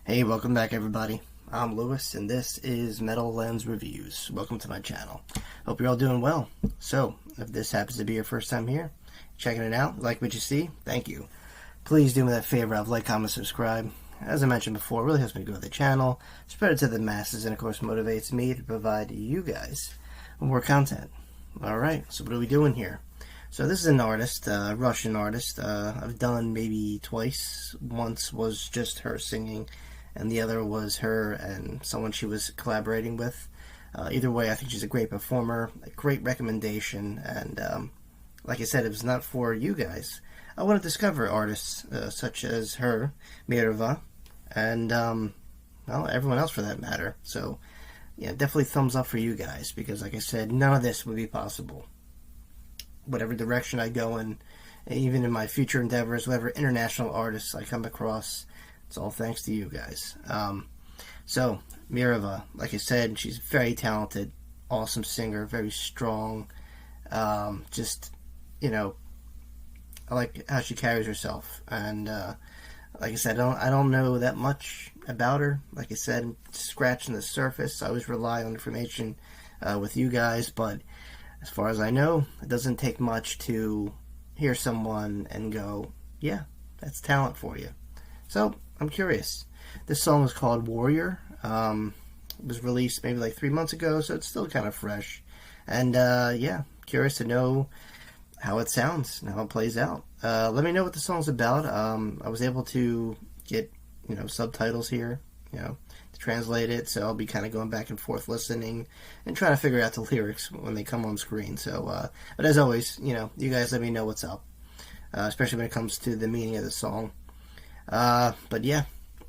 Hey, welcome back everybody. I'm Lewis and this is Metal Lens Reviews. Welcome to my channel. Hope you're all doing well. So, if this happens to be your first time here, checking it out, like what you see, thank you. Please do me that favor of like, comment, subscribe. As I mentioned before, it really helps me grow the channel, spread it to the masses, and of course motivates me to provide you guys more content. Alright, so what are we doing here? So this is an artist, a Russian artist. I've done maybe twice. Once was just her singing, and the other was her and someone she was collaborating with. Either way, I think she's a great performer, a great recommendation, and like I said, it was not for you guys. I want to discover artists such as her, MIRAVI, and well, everyone else for that matter. So yeah, definitely thumbs up for you guys, because like I said, none of this would be possible. Whatever direction I go in, even in my future endeavors, whatever international artists I come across, it's all thanks to you guys. So, MIRAVI, like I said, she's very talented, awesome singer, very strong. Just, you know, I like how she carries herself. And like I said, I don't know that much about her. Like I said, scratching the surface. I always rely on information with you guys, but as far as I know, it doesn't take much to hear someone and go, yeah, that's talent for you. So, I'm curious. This song is called Warrior. It was released maybe like 3 months ago, so it's still kind of fresh. And yeah, curious to know how it sounds and how it plays out. Let me know what the song's about. I was able to get, subtitles here, to translate it, so I'll be kind of going back and forth listening and trying to figure out the lyrics when they come on screen. So, but as always, you guys let me know what's up, especially when it comes to the meaning of the song. But yeah,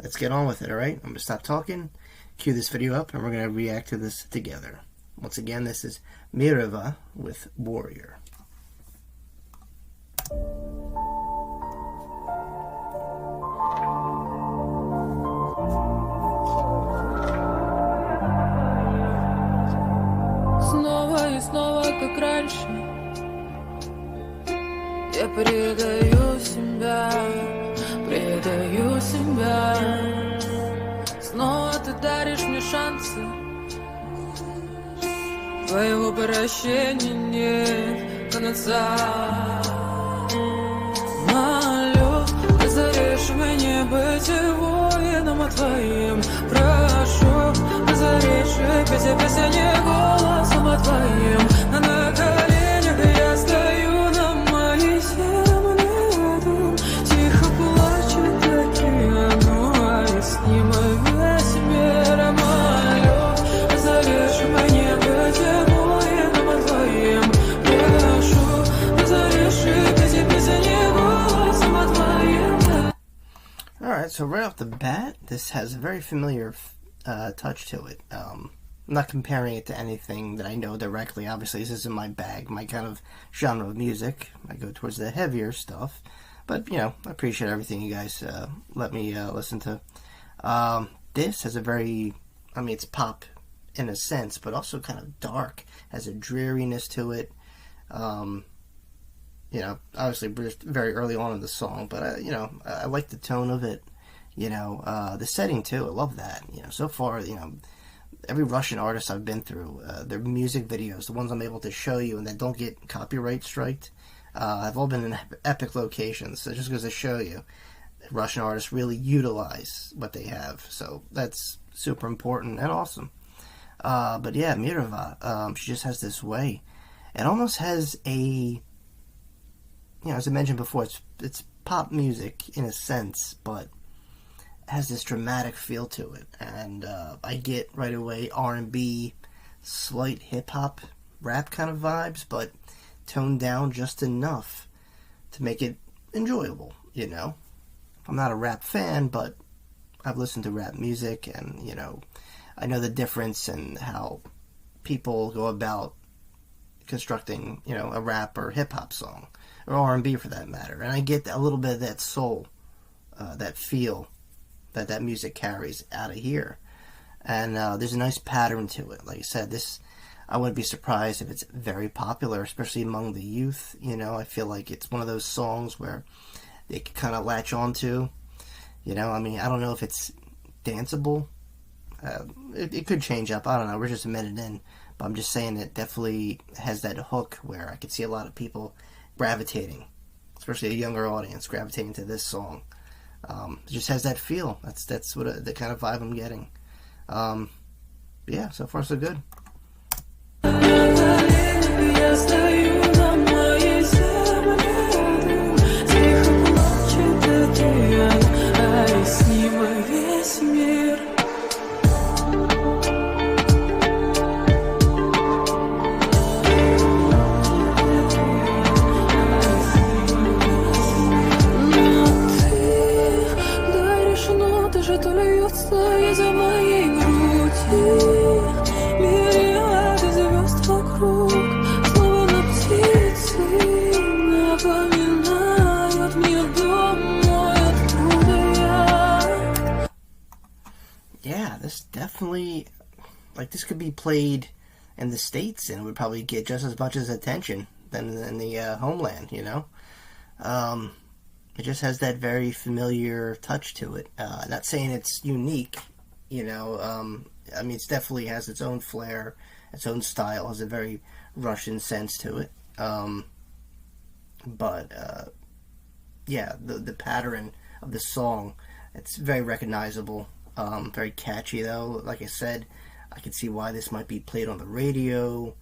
let's get on with it, alright? I'm going to stop talking, cue this video up, and we're going to react to this together. Once again, this is MIRAVI with Warrior. Снова и снова, как раньше, я предаю себя. Снова ты даришь мне шансы, твоего прощения нет конца. Молю, разоришь мне быть воином, а твоим прошу, разоришь песня голосом, а твоим на коленях я стою на моей земле, тихо плачет океан, и с ним весь мир. Молю, разоришь мне быть воином, а твоим прошу, разоришь песня голосом, а твоим. Alright, so right off the bat, this has a very familiar touch to it. I'm not comparing it to anything that I know directly. Obviously, this isn't my bag, my kind of genre of music. I go towards the heavier stuff. But, I appreciate everything you guys let me listen to. This has a very, it's pop in a sense, but also kind of dark. Has a dreariness to it. Obviously very early on in the song, but, I like the tone of it. The setting too, I love that. So far, every Russian artist I've been through, their music videos, the ones I'm able to show you and that don't get copyright striked, have all been in epic locations. So it just goes to show you, Russian artists really utilize what they have. So that's super important and awesome. But yeah, MIRAVI, she just has this way. It almost has a, as I mentioned before, it's pop music in a sense, but has this dramatic feel to it, and I get right away R&B, slight hip-hop, rap kind of vibes, but toned down just enough to make it enjoyable, I'm not a rap fan, but I've listened to rap music, and, I know the difference in how people go about constructing, a rap or hip-hop song, or R&B for that matter, and I get a little bit of that soul, that feel that music carries out of here. And there's a nice pattern to it. Like I said, this, I wouldn't be surprised if it's very popular, especially among the youth. I feel like it's one of those songs where they can kind of latch on to. I don't know if it's danceable. It could change up. I don't know. We're just a minute in, but I'm just saying it definitely has that hook where I could see a lot of people gravitating, especially a younger audience gravitating to this song. It just has that feel. That's what the kind of vibe I'm getting. Yeah, so far so good. Yeah, this definitely, like, this could be played in the States and it would probably get just as much as attention than in the homeland, you know? It just has that very familiar touch to it. Not saying it's unique, you know. I mean, it definitely has its own flair, its own style, has a very Russian sense to it. But yeah, the pattern of the song, it's very recognizable. Very catchy, though. Like I said, I can see why this might be played on the radio.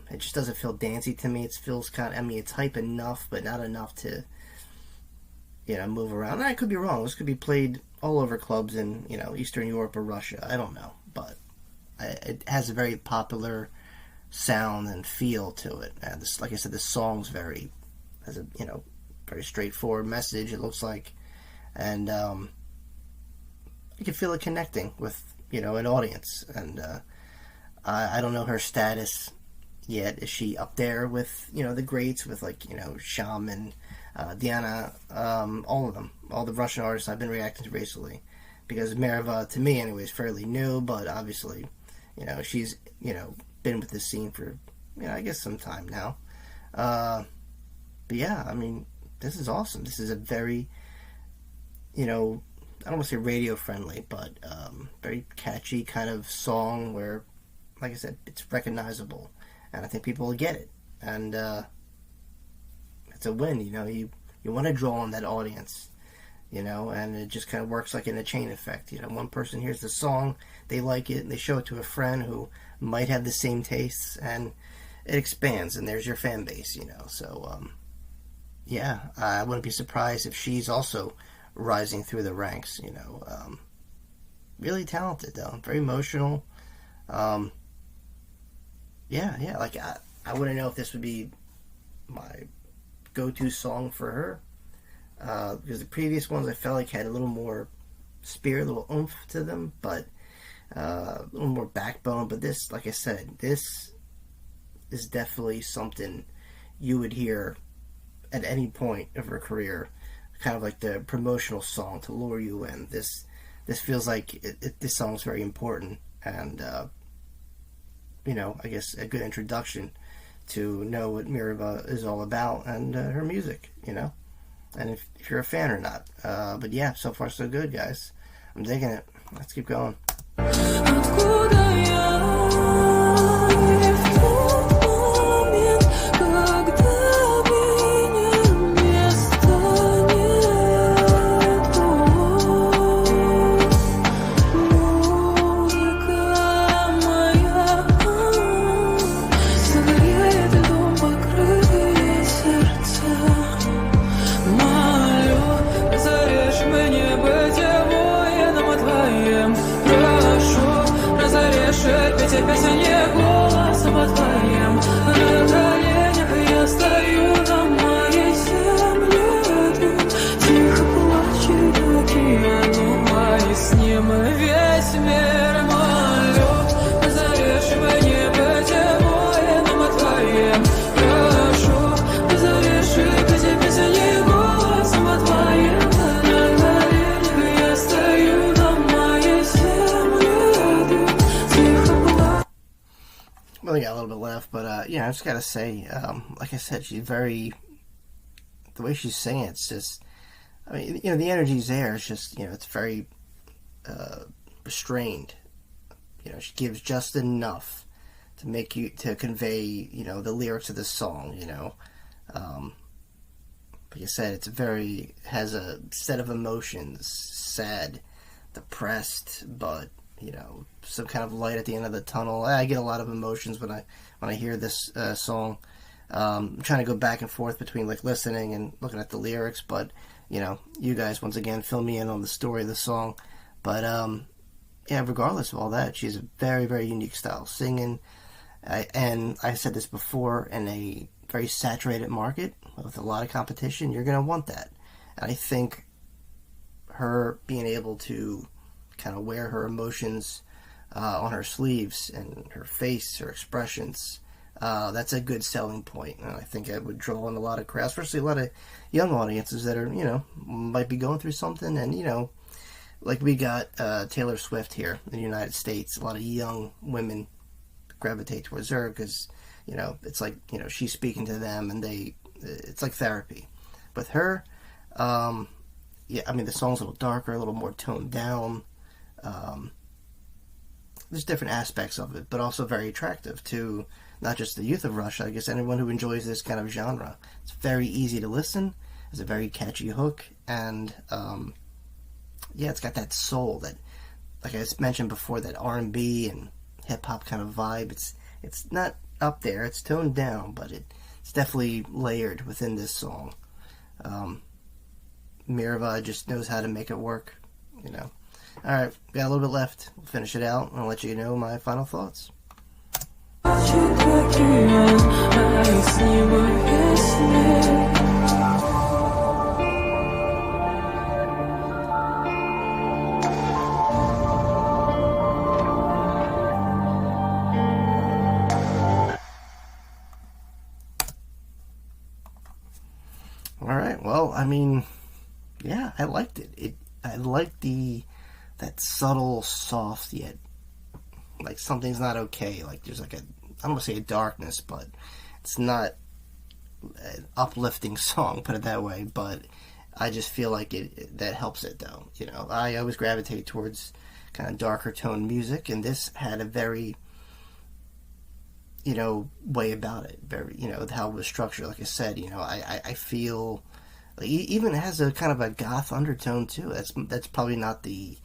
It just doesn't feel dancey to me. It feels kind of, I mean, it's hype enough, but not enough to, you know, move around. And I could be wrong. This could be played all over clubs in, you know, Eastern Europe or Russia. I don't know. But it has a very popular sound and feel to it. And this, like I said, the song's very, has a, you know, very straightforward message, it looks like. And you can feel it connecting with, you know, an audience. And I don't know her status yet. Is she up there with, you know, the greats, with, like, you know, Shaman, Diana, all of them, all the Russian artists I've been reacting to recently? Because MIRAVI, to me anyway, is fairly new, but obviously, you know, she's, you know, been with this scene for, you know, I guess some time now. But yeah, I mean, this is awesome. This is a very, you know, I don't want to say radio friendly, but very catchy kind of song where, like I said, it's recognizable, and I think people will get it, and it's a win. You know, you want to draw on that audience, you know, and it just kind of works like in a chain effect. You know, one person hears the song, they like it, and they show it to a friend who might have the same tastes, and it expands, and there's your fan base, you know. So yeah, I wouldn't be surprised if she's also rising through the ranks, you know. Really talented, though. Very emotional. Yeah, like, I wouldn't know if this would be my go-to song for her. Because the previous ones I felt like had a little more spirit, a little oomph to them, but a little more backbone. But this, like I said, this is definitely something you would hear at any point of her career, kind of like the promotional song to lure you in. This feels like this song's very important, and you know, I guess a good introduction to know what MIRAVI is all about and her music, you know, and if you're a fan or not. But yeah, so far so good, guys. I'm digging it. Let's keep going. We only got a little bit left, but yeah, I just gotta say, like I said, she's very, the way she's singing, it's just, I mean, you know, the energy's there. It's just, you know, it's very restrained. She gives just enough to convey, the lyrics of this song, like I said, has a set of emotions, sad, depressed, but, some kind of light at the end of the tunnel. I get a lot of emotions when I hear this song. I'm trying to go back and forth between like listening and looking at the lyrics, but, you guys once again fill me in on the story of the song. But, yeah, regardless of all that, she has a very, very unique style of singing. And I said this before, in a very saturated market with a lot of competition, you're going to want that. And I think her being able to kind of wear her emotions on her sleeves and her face, her expressions, that's a good selling point. And I think it would draw in a lot of crowds, especially a lot of young audiences that are, might be going through something. And, like we got Taylor Swift here in the United States. A lot of young women gravitate towards her because, it's like, she's speaking to them and it's like therapy. With her, yeah, I mean, the song's a little darker, a little more toned down. There's different aspects of it, but also very attractive to not just the youth of Russia, I guess anyone who enjoys this kind of genre. It's very easy to listen. It's a very catchy hook, and yeah, it's got that soul that, like I mentioned before, that R&B and hip-hop kind of vibe. It's not up there, it's toned down, but it's definitely layered within this song. MIRAVI just knows how to make it work, Alright, got a little bit left. We'll finish it out, and I'll let you know my final thoughts. Alright, well, I mean, yeah, I liked it. I liked that subtle, soft, yet, like, something's not okay. Like, there's like I don't want to say a darkness, but it's not an uplifting song, put it that way, but I just feel like that helps it, though. I always gravitate towards kind of darker tone music, and this had a very, way about it. Very, how it was structured. Like I said, I feel like it even has a kind of a goth undertone too. That's probably not the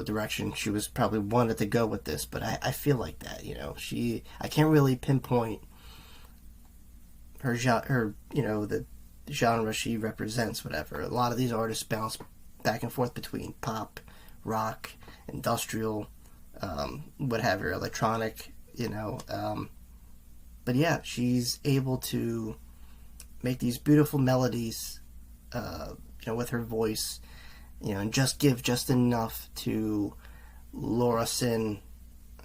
direction she was probably wanted to go with this, but I feel like that. I can't really pinpoint her the genre she represents. Whatever. A lot of these artists bounce back and forth between pop, rock, industrial, what have you, electronic, but yeah, she's able to make these beautiful melodies, with her voice, and give just enough to lure us in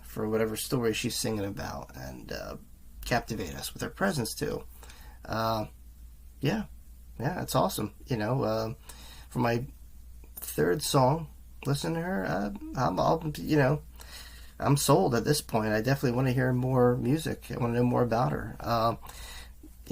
for whatever story she's singing about, and captivate us with her presence too. Yeah, it's awesome. For my third song, listen to her. I'm sold at this point. I definitely want to hear more music. I want to know more about her.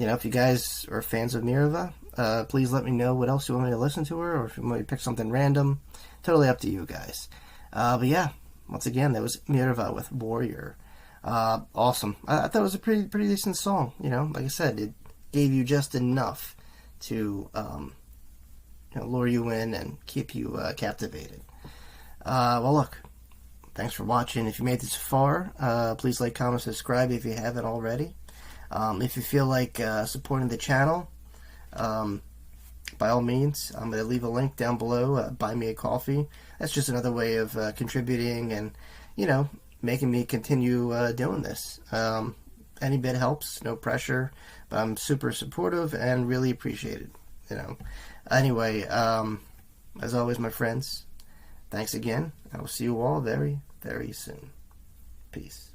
If you guys are fans of MIRAVI, please let me know what else you want me to listen to her, or if you want me to pick something random. Totally up to you guys. But yeah, once again, that was MIRAVI with Warrior. Awesome. I thought it was a pretty decent song. Like I said, it gave you just enough to lure you in and keep you captivated. Well, look, thanks for watching. If you made this far, please like, comment, subscribe if you haven't already. If you feel like supporting the channel, by all means, I'm going to leave a link down below. Buy me a coffee. That's just another way of contributing and, making me continue doing this. Any bit helps, no pressure, but I'm super supportive and really appreciate it. Anyway, as always, my friends, thanks again. I will see you all very, very soon. Peace.